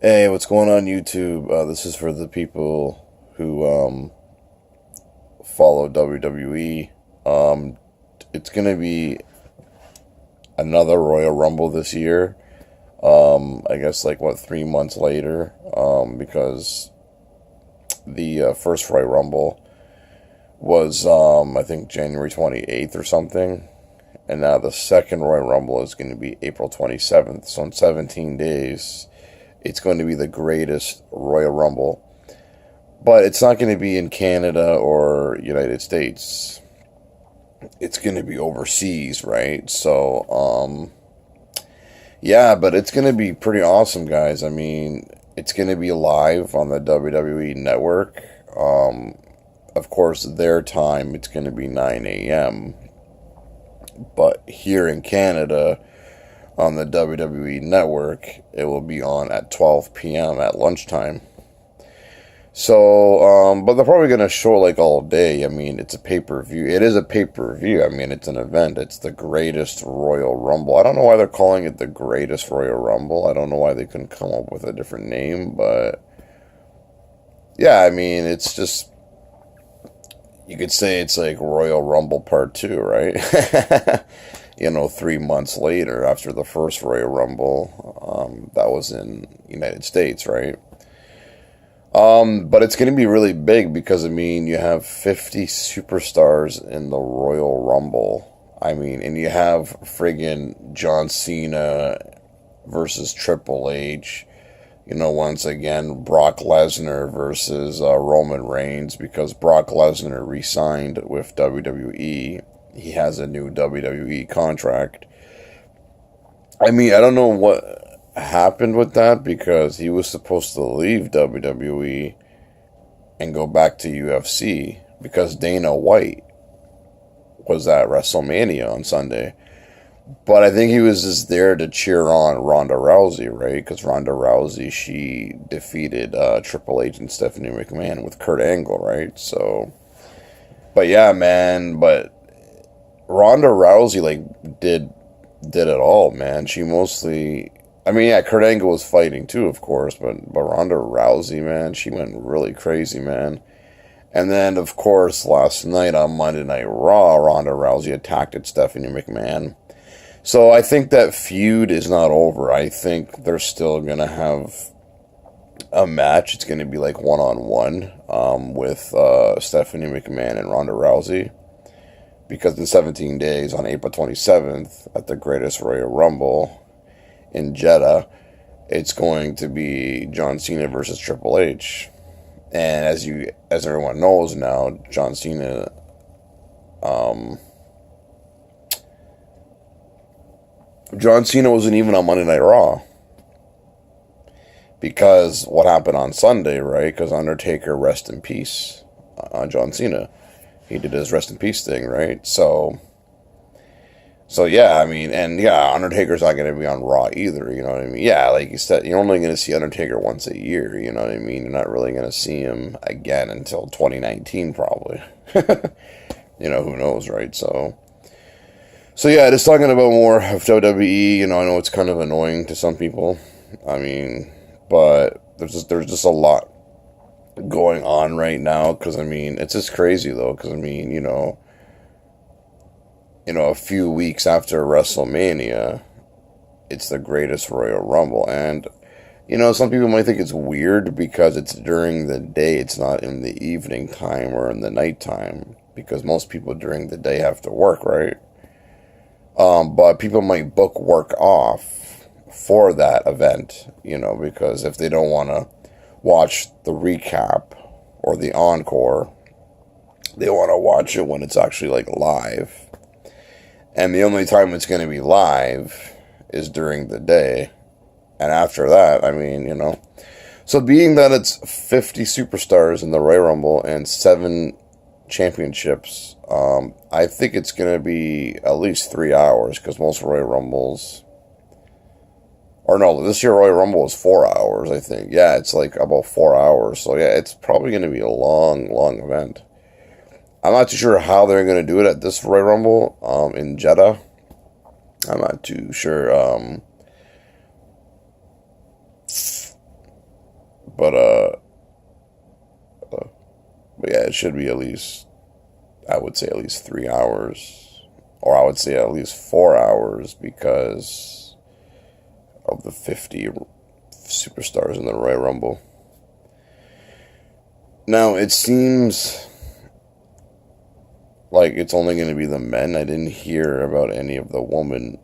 Hey, what's going on YouTube? This is for the people who follow WWE. Um, it's gonna be another Royal Rumble this year. I guess like what 3 months later. Because the first Royal Rumble was I think January 28th or something, and now the second Royal Rumble is going to be April 27th. So in 17 days, it's going to be the greatest Royal Rumble. But it's not going to be in Canada or United States. It's going to be overseas, right? So, yeah, but it's going to be pretty awesome, guys. I mean, it's going to be live on the WWE Network. Of course, their time, it's going to be 9 a.m. But here in Canada, on the WWE Network, it will be on at 12 p.m. at lunchtime. So, but they're probably gonna show like all day. I mean, it's a pay-per-view. It is a pay-per-view. I mean, it's an event. It's the greatest Royal Rumble. I don't know why they're calling it the greatest Royal Rumble. I don't know why they couldn't come up with a different name, but yeah, I mean, it's just you could say it's like Royal Rumble Part 2, right? 3 months later after the first Royal Rumble, that was in United States, right? But it's going to be really big because, I mean, you have 50 superstars in the Royal Rumble. I mean, and you have friggin' John Cena versus Triple H. Once again, Brock Lesnar versus Roman Reigns because Brock Lesnar re-signed with WWE. He has a new WWE contract. I mean, I don't know what happened with that because he was supposed to leave WWE and go back to UFC because Dana White was at WrestleMania on Sunday. But I think he was just there to cheer on Ronda Rousey, right? Because Ronda Rousey, she defeated Triple H and Stephanie McMahon with Kurt Angle, right? So, but yeah, man, but Ronda Rousey like did it all, man. She mostly, I mean, yeah, Kurt Angle was fighting too, of course, but Ronda Rousey, man, she went really crazy, man. And then, of course, last night on Monday Night Raw, Ronda Rousey attacked at Stephanie McMahon. So I think that feud is not over. I think they're still gonna have a match. It's gonna be like one-on-one with Stephanie McMahon and Ronda Rousey. Because in 17 days, on April 27th, at the Greatest Royal Rumble in Jeddah, it's going to be John Cena versus Triple H. And as everyone knows now, John Cena wasn't even on Monday Night Raw. Because what happened on Sunday, right? Because Undertaker, rest in peace, John Cena. He did his rest in peace thing, right? So yeah, I mean, and yeah, Undertaker's not going to be on Raw either, you know what I mean? Yeah, like you said, you're only going to see Undertaker once a year, you know what I mean? You're not really going to see him again until 2019, probably. Who knows, right? So yeah, just talking about more of WWE, I know it's kind of annoying to some people. I mean, but there's just a lot going on right now, because, I mean, it's just crazy, though, because, I mean, a few weeks after WrestleMania, it's the greatest Royal Rumble. And, some people might think it's weird because it's during the day. It's not in the evening time or in the nighttime. Because most people during the day have to work, right? But people might book work off for that event, because if they don't want to watch the recap or the encore, they want to watch it when it's actually like live. And the only time it's going to be live is during the day. And after that, I mean, So being that it's 50 superstars in the Royal Rumble and 7 championships, I think it's going to be at least 3 hours, because most Royal Rumbles... Or no, this year Royal Rumble is 4 hours, I think. Yeah, it's like about 4 hours. So yeah, it's probably going to be a long, long event. I'm not too sure how they're going to do it at this Royal Rumble in Jeddah. I'm not too sure. But but yeah, it should be at least, I would say at least 3 hours, or I would say at least 4 hours because of the 50 superstars in the Royal Rumble. Now, it seems like it's only going to be the men. I didn't hear about any of the women.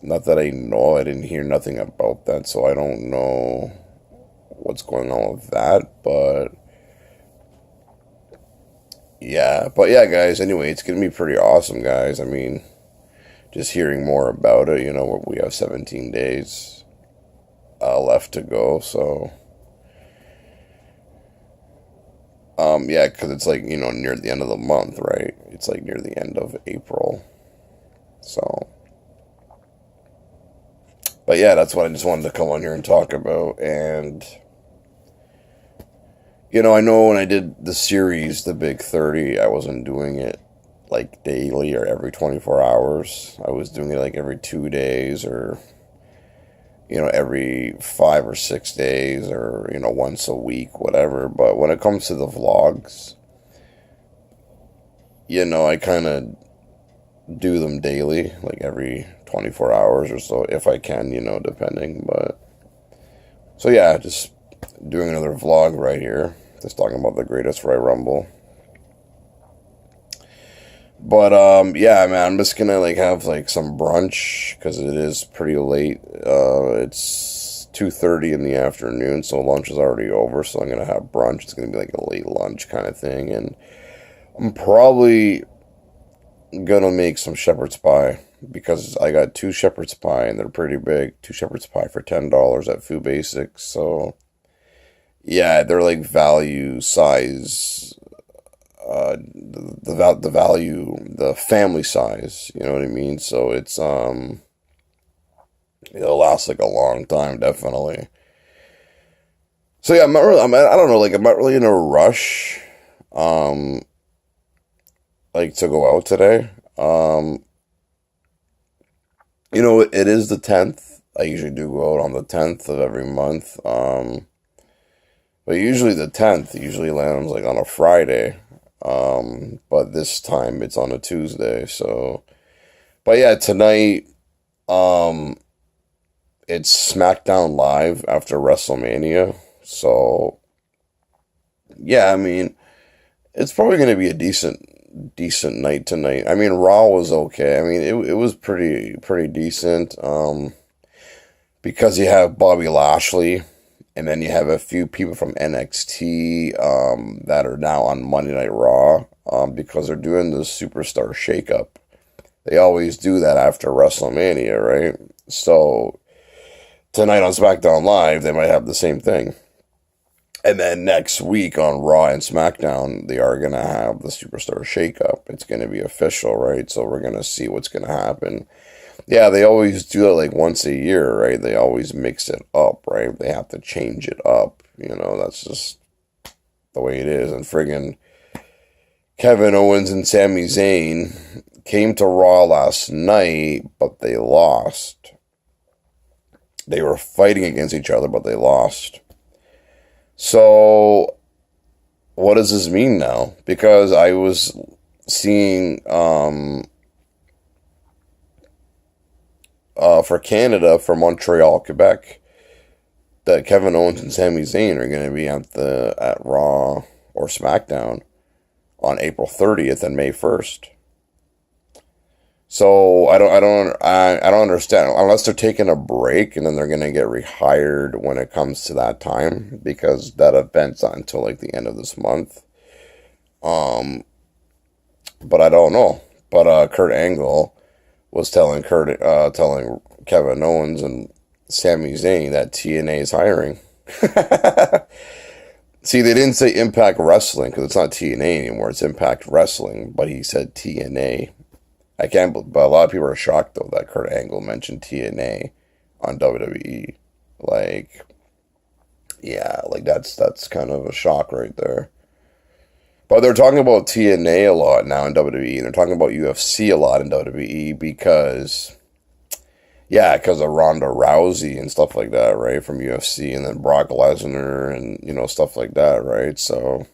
Not that I know, I didn't hear nothing about that, so I don't know what's going on with that, but yeah, guys, anyway, it's going to be pretty awesome, guys. I mean, just hearing more about it, we have 17 days left to go, so yeah, because it's like, near the end of the month, right? It's like near the end of April. So, but yeah, that's what I just wanted to come on here and talk about. And, I know when I did the series, The Big 30, I wasn't doing it like daily or every 24 hours. I was doing it like every 2 days or, every 5 or 6 days or, once a week, whatever. But when it comes to the vlogs, I kind of do them daily, like every 24 hours or so, if I can, depending. But, so yeah, just doing another vlog right here, just talking about the greatest Royal Rumble. But, yeah, man, I'm just gonna, have, some brunch, because it is pretty late. It's 2:30 in the afternoon, so lunch is already over, so I'm gonna have brunch. It's gonna be, a late lunch kind of thing, and I'm probably gonna make some shepherd's pie, because I got 2 shepherd's pie, and they're pretty big. 2 shepherd's pie for $10 at Food Basics, so, yeah, they're, value size, the value, the family size, you know what I mean? So it's, it'll last, a long time, definitely. So, yeah, I don't know, I'm not really in a rush, to go out today. It is the 10th. I usually do go out on the 10th of every month. But usually the 10th usually lands on a Friday. But this time it's on a Tuesday. So, but yeah, tonight, it's SmackDown Live after WrestleMania. So, yeah, I mean, it's probably going to be a decent night tonight. I mean, Raw was okay. I mean, it was pretty decent. Because you have Bobby Lashley, and then you have a few people from NXT that are now on Monday Night Raw because they're doing the Superstar Shakeup. They always do that after WrestleMania, right? So tonight on SmackDown Live, they might have the same thing. And then next week on Raw and SmackDown, they are going to have the Superstar Shakeup. It's going to be official, right? So we're going to see what's going to happen. Yeah, they always do it once a year, right? They always mix it up, right? They have to change it up. That's just the way it is. And friggin' Kevin Owens and Sami Zayn came to Raw last night, but they lost. They were fighting against each other, but they lost. So, what does this mean now? Because I was seeing, for Canada, for Montreal, Quebec, that Kevin Owens and Sami Zayn are going to be at Raw or SmackDown on April 30th and May 1st. So I don't understand, unless they're taking a break and then they're going to get rehired when it comes to that time, because that event's not until the end of this month. But I don't know. But Kurt Angle was telling Kevin Owens and Sami Zayn that TNA is hiring. See, they didn't say Impact Wrestling because it's not TNA anymore. It's Impact Wrestling, but he said TNA. I can't believe, but a lot of people are shocked though that Kurt Angle mentioned TNA on WWE. That's kind of a shock right there. But they're talking about TNA a lot now in WWE, and they're talking about UFC a lot in WWE because Yeah, because of Ronda Rousey and stuff like that, right? From UFC, and then Brock Lesnar and stuff like that, right? So,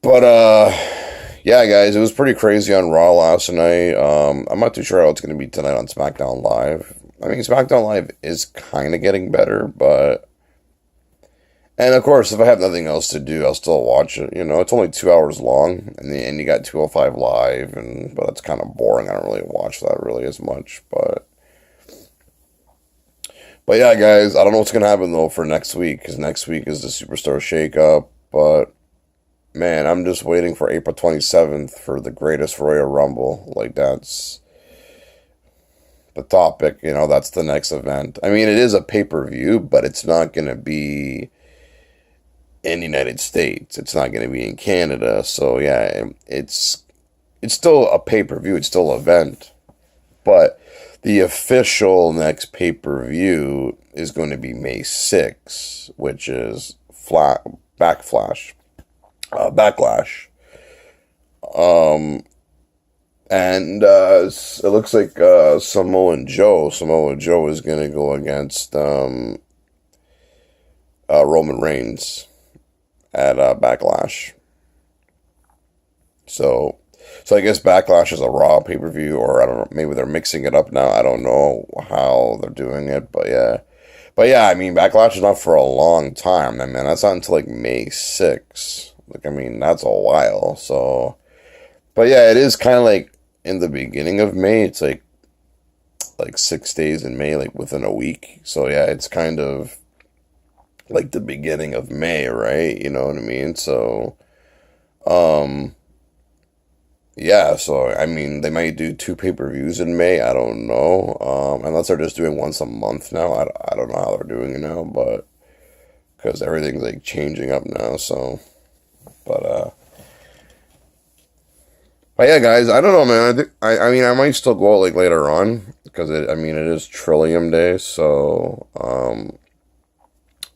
but yeah, guys, it was pretty crazy on Raw last night. I'm not too sure how it's going to be tonight on SmackDown Live. I mean, SmackDown Live is kind of getting better, but and of course, if I have nothing else to do, I'll still watch it. It's only 2 hours long, and the end you got 205 Live, but that's kind of boring. I don't really watch that really as much, but yeah, guys, I don't know what's gonna happen though for next week, because next week is the Superstar Shakeup. But man, I'm just waiting for April 27th for the Greatest Royal Rumble. Like, that's the topic. That's the next event. I mean, it is a pay-per-view, but it's not gonna be in the United States. It's not going to be in Canada. So yeah, it's still a pay-per-view. It's still an event. But the official next pay-per-view is going to be May 6th, which is Backlash. And it looks like Samoa Joe is going to go against Roman Reigns at Backlash. So I guess Backlash is a Raw pay-per-view, or I don't know, maybe they're mixing it up now. I don't know how they're doing it, but yeah. But yeah, I mean, Backlash is not for a long time. I mean, that's not until like May 6th. Like, I mean, that's a while. So, but yeah, it is kind of like in the beginning of May. It's like 6 days in May, like within a week. So yeah, it's kind of like the beginning of May, right? You know what I mean? So, yeah, so, I mean, they might do 2 pay-per-views in May, I don't know, unless they're just doing once a month now. I don't know how they're doing it now, but, because everything's, like, changing up now, so, but yeah, guys, I don't know, man. I mean, I might still go out, like, later on, because, it is Trillium Day, so,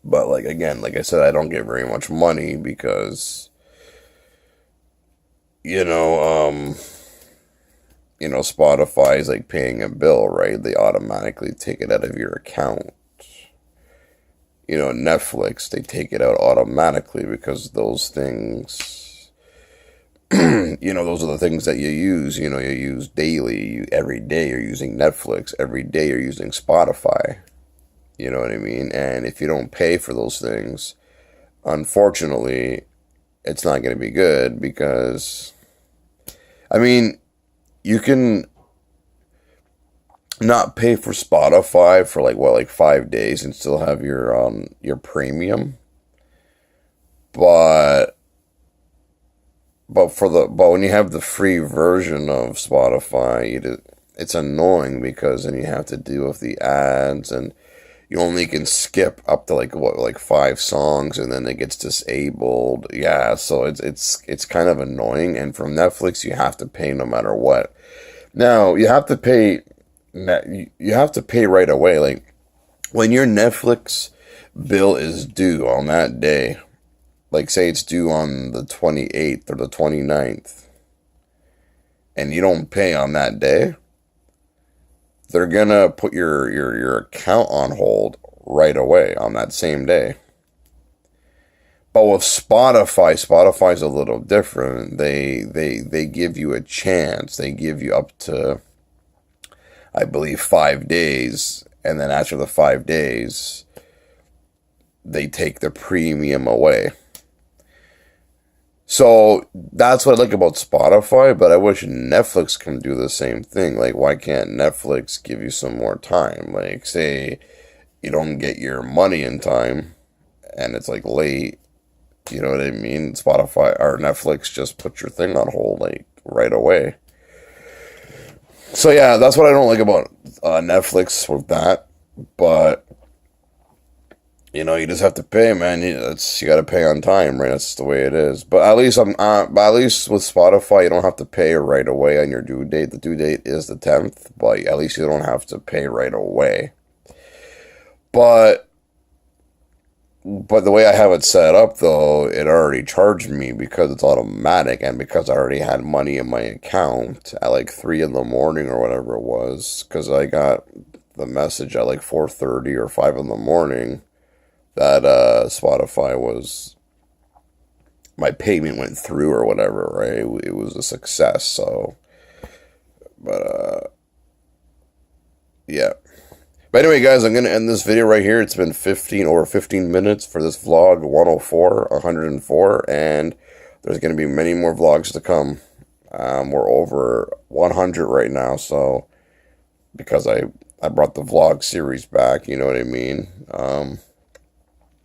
but, like, again, like I said, I don't get very much money because, Spotify is, like, paying a bill, right? They automatically take it out of your account. Netflix, they take it out automatically because those things, those are the things that you use. You use daily. Every day you're using Netflix. Every day you're using Spotify. You know what I mean? And if you don't pay for those things, unfortunately, it's not going to be good because, I mean, you can not pay for Spotify for like 5 days and still have your premium, but when you have the free version of Spotify, it's annoying because then you have to deal with the ads, and you only can skip up to like 5 songs, and then it gets disabled. Yeah, so it's kind of annoying. And from Netflix, you have to pay no matter what. Now you have to pay. You have to pay right away. Like, when your Netflix bill is due on that day, like say it's due on the 28th or the 29th, and you don't pay on that day, they're gonna put your account on hold right away on that same day. But with Spotify's a little different. They give you a chance. They give you up to, I believe, 5 days, and then after the 5 days, they take the premium away. So that's what I like about Spotify, but I wish Netflix can do the same thing. Like, why can't Netflix give you some more time? Like, say you don't get your money in time, and it's like late, you know what I mean? Spotify or Netflix just put your thing on hold like right away. So yeah, that's what I don't like about Netflix with that. But you just have to pay, man. You got to pay on time, right? That's the way it is. But at least at least with Spotify, you don't have to pay right away on your due date. The due date is the 10th, but at least you don't have to pay right away. But But the way I have it set up, though, it already charged me because it's automatic and because I already had money in my account at like 3 in the morning or whatever it was. Because I got the message at like 4:30 or 5 in the morning that Spotify was, my payment went through or whatever, right? It was a success. So, but yeah. But anyway, guys, I'm going to end this video right here. It's been over 15 minutes for this vlog 104, and there's going to be many more vlogs to come. We're over 100 right now, so because I brought the vlog series back, you know what I mean? And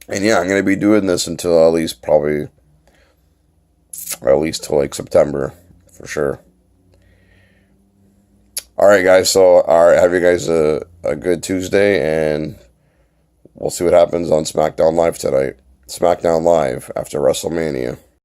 yeah, I'm going to be doing this until at least till like September, for sure. Alright, guys, so, alright, have you guys a good Tuesday, and we'll see what happens on SmackDown Live tonight. SmackDown Live after WrestleMania.